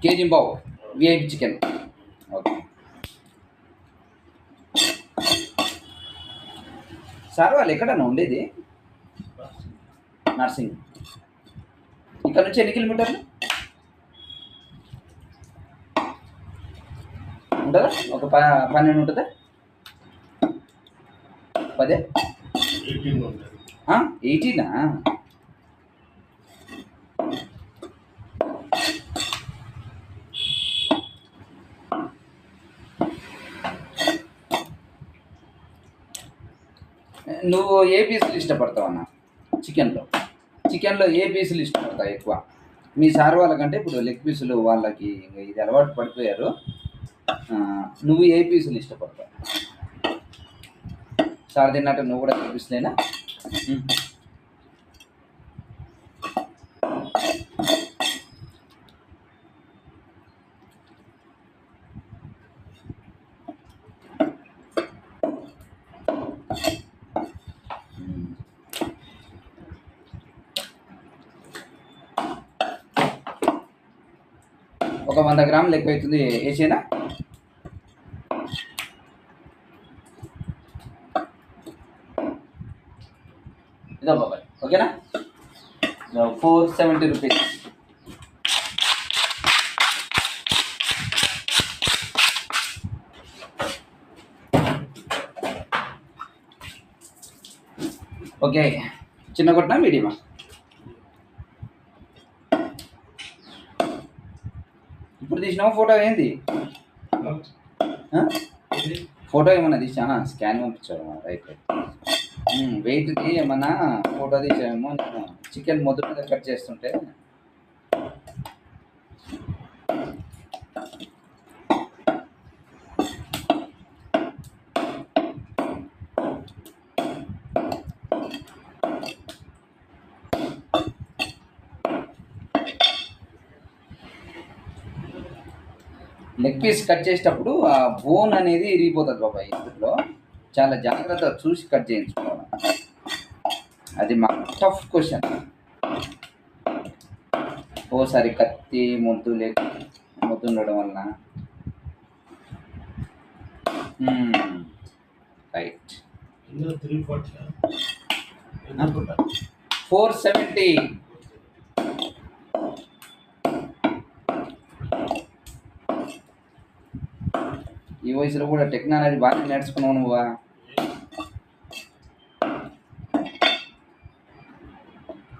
KG బావు VIP chicken. Okay sir, వాళ్ళు ఎక్కడన్నా ఉండేది? నర్సింగ్. ఇక్కడ నుంచి ఎన్ని కిలోమీటర్లు ఉంటుందా? ఒక 12 ఉంటుందా? 10? 18? నువ్వు ఏ పీసులు ఇష్టపడతావు అన్న? చికెన్లో ఏ పీసులు ఇష్టపడతావు ఎక్కువ? మీ సార్ వాళ్ళకంటే ఇప్పుడు లెగ్ పీసులు వాళ్ళకి ఇది అలవాటు పడిపోయారు. నువ్వు ఏ పీసులు ఇష్టపడతావు? సార్ తిన్నట్టు నువ్వు కూడా లెగ్ పీసులేనా? ఒక 100 గ్రాములు ఎక్కువ అవుతుంది, వేసేనా? ఇదో బాబాయ్, ఓకేనా? 470 రూపీస్. ఓకే, చిన్న కొట్టినా మీడియమా? ఇప్పుడు తీసినావు ఫోటో? ఏంది ఫోటో ఏమన్నా తీసా? స్కాన్ పంపించావు, రైట్ రైట్. వెయిట్కి ఏమన్నా ఫోటో తీసామేమో. నేను చికెన్ మొదటి మీద కట్ చేస్తుంటే లెగ్ పీస్ కట్ చేసేటప్పుడు ఆ బోన్ అనేది ఇరిగిపోతుంది బాబాయ్. ఇందులో చాలా జాగ్రత్తగా చూసి కట్ చేయించుకోవాలి. అది మా టఫ్ క్వశ్చన్. ఓసారి కత్తి మొద్దు ఉండడం వలన. రైట్. 470. ఈ వయసులో కూడా టెక్నాలజీ బాగా నేర్చుకున్నావు నువ్వా?